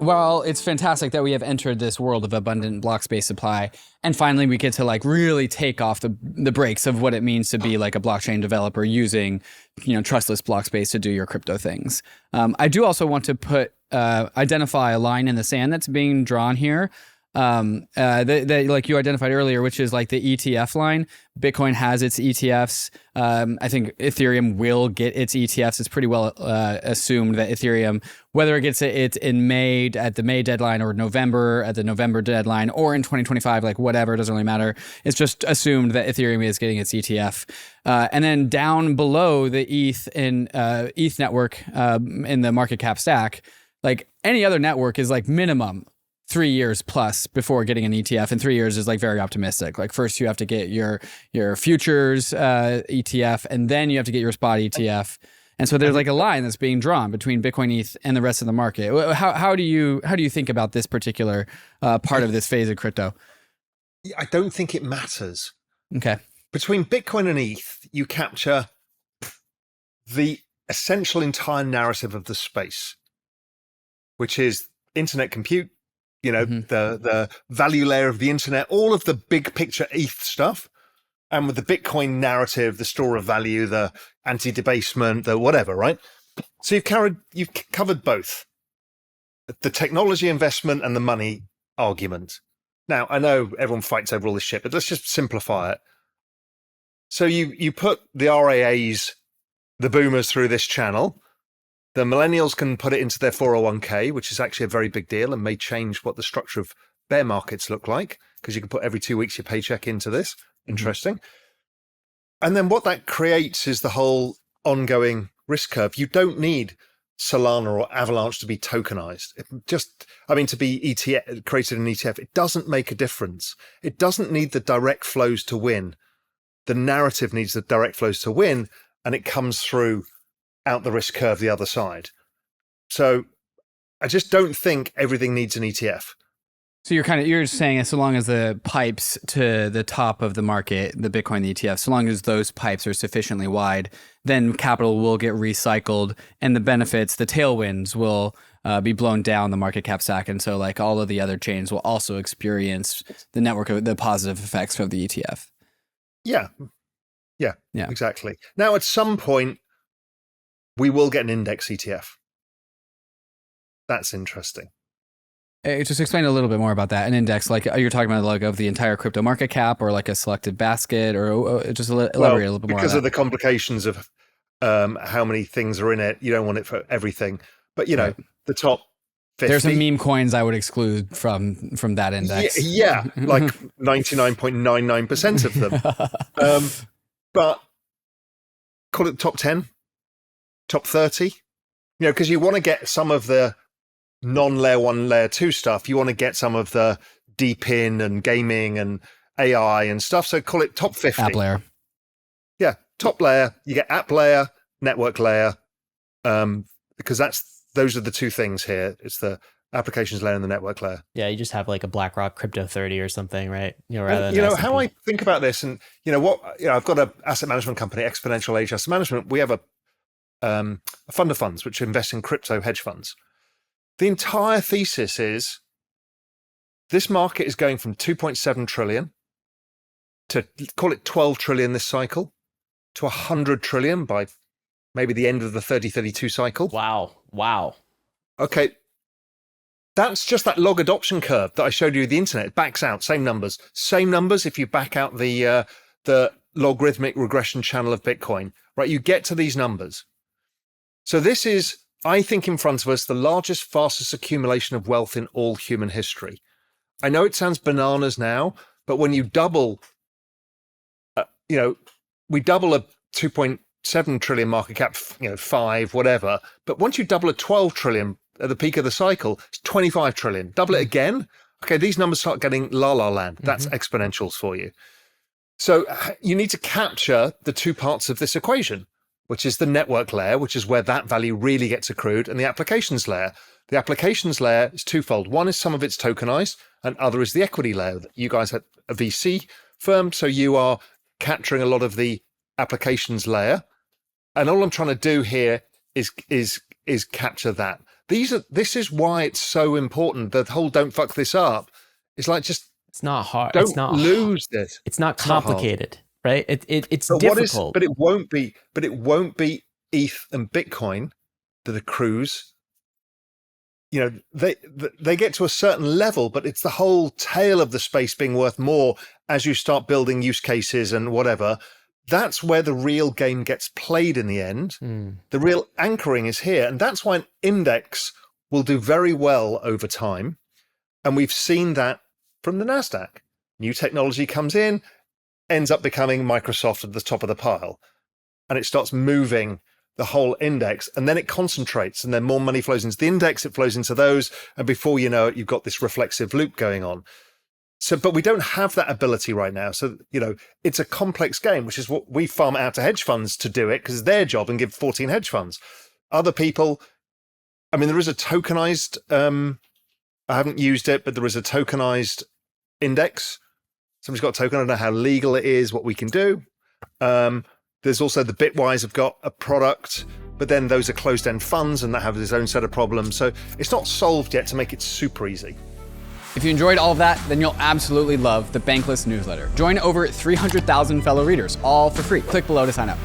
Well, it's fantastic that we have entered this world of abundant block space supply, and finally we get to like really take off the brakes of what it means to be like a blockchain developer using, trustless block space to do your crypto things. I do also want to identify a line in the sand that's being drawn here. That like you identified earlier, which is like the ETF line. Bitcoin has its ETFs. I think Ethereum will get its ETFs. It's pretty well assumed that Ethereum, whether it gets it in May at the May deadline or November at the November deadline or in 2025, like whatever, it doesn't really matter. It's just assumed that Ethereum is getting its ETF. And then down below the ETH network in the market cap stack, like any other network is like minimum 3 years plus before getting an ETF, and 3 years is like very optimistic. Like first you have to get your futures ETF, and then you have to get your spot ETF. And so there's like a line that's being drawn between Bitcoin ETH and the rest of the market. How do you think about this particular part of this phase of crypto? I don't think it matters. Okay. Between Bitcoin and ETH, you capture the essential entire narrative of the space, which is internet compute, the value layer of the internet, all of the big picture ETH stuff, and with the Bitcoin narrative, the store of value, the anti-debasement, the whatever, right? So you've covered both the technology investment and the money argument. Now, I know everyone fights over all this shit, but let's just simplify it. So you put the RAAs, the boomers, through this channel. The millennials can put it into their 401k, which is actually a very big deal and may change what the structure of bear markets look like, because you can put every 2 weeks your paycheck into this. Interesting. And then what that creates is the whole ongoing risk curve. You don't need Solana or Avalanche to be tokenized. To be ETF, created an ETF, it doesn't make a difference. It doesn't need the direct flows to win. The narrative needs the direct flows to win, and it comes through out the risk curve the other side. So I just don't think everything needs an ETF. So you're saying so long as the pipes to the top of the market, the Bitcoin ETF, so long as those pipes are sufficiently wide, then capital will get recycled, and the benefits, the tailwinds, will be blown down the market cap stack, and so like all of the other chains will also experience the network of the positive effects of the ETF. Yeah, exactly. Now, at some point, we will get an index ETF. That's interesting. Just explain a little bit more about that. An index, like you're talking about, like of the entire crypto market cap, or like a selected basket, or just elaborate a little bit more. Because of the complications of how many things are in it, you don't want it for everything. But right. The top 50. There's some meme coins I would exclude from that index. Yeah, like 99.99% of them. But call it top 10. Top 30, because you want to get some of the non-layer 1, layer 2 stuff. You want to get some of the deep in and gaming and AI and stuff. So call it top 50. App layer. Yeah, top layer. You get app layer, network layer, because those are the two things here. It's the applications layer and the network layer. Yeah, you just have like a BlackRock Crypto 30 or something, right? Rather than how I think about this, and I've got an asset management company, Exponential Age Asset Management. We have a fund of funds which invest in crypto hedge funds. The entire thesis is this market is going from 2.7 trillion to call it 12 trillion this cycle to 100 trillion by maybe the end of the 3032 cycle. Wow. Okay. That's just that log adoption curve that I showed you. The internet it backs out same numbers if you back out the logarithmic regression channel of Bitcoin, right? You get to these numbers. So this is, I think, in front of us, the largest, fastest accumulation of wealth in all human history. I know it sounds bananas now, but when you double, we double a 2.7 trillion market cap, 5, whatever. But once you double a 12 trillion at the peak of the cycle, it's 25 trillion. Double it again. Okay, these numbers start getting la land. That's exponentials for you. So you need to capture the two parts of this equation, which is the network layer, which is where that value really gets accrued, and the applications layer. The applications layer is twofold. One is some of it's tokenized, and other is the equity layer. You guys have a VC firm, so you are capturing a lot of the applications layer. And all I'm trying to do here is capture that. This is why it's so important. The whole "don't fuck this up" is like, just It's not hard. don't It's not lose this. It's not It's not hard. complicated, right? It's But difficult. but it won't be. But it won't be ETH and Bitcoin that accrues. You know, they get to a certain level, but it's the whole tail of the space being worth more as you start building use cases and whatever. That's where the real game gets played in the end. The real anchoring is here. And that's why an index will do very well over time. And we've seen that from the NASDAQ. New technology comes in, ends up becoming Microsoft at the top of the pile. And it starts moving the whole index, and then it concentrates, and then more money flows into the index, it flows into those. And before you know it, you've got this reflexive loop going on. So, but we don't have that ability right now. So, you know, it's a complex game, which is what we farm out to hedge funds to do it, because it's their job, and give 14 hedge funds. Other people, I mean, there is a tokenized, I haven't used it, but there is a tokenized index. Somebody's got a token. I don't know how legal it is, what we can do. There's also the Bitwise have got a product, but then those are closed-end funds, and that have its own set of problems. So it's not solved yet to make it super easy. If you enjoyed all of that, then you'll absolutely love the Bankless newsletter. Join over 300,000 fellow readers, all for free. Click below to sign up.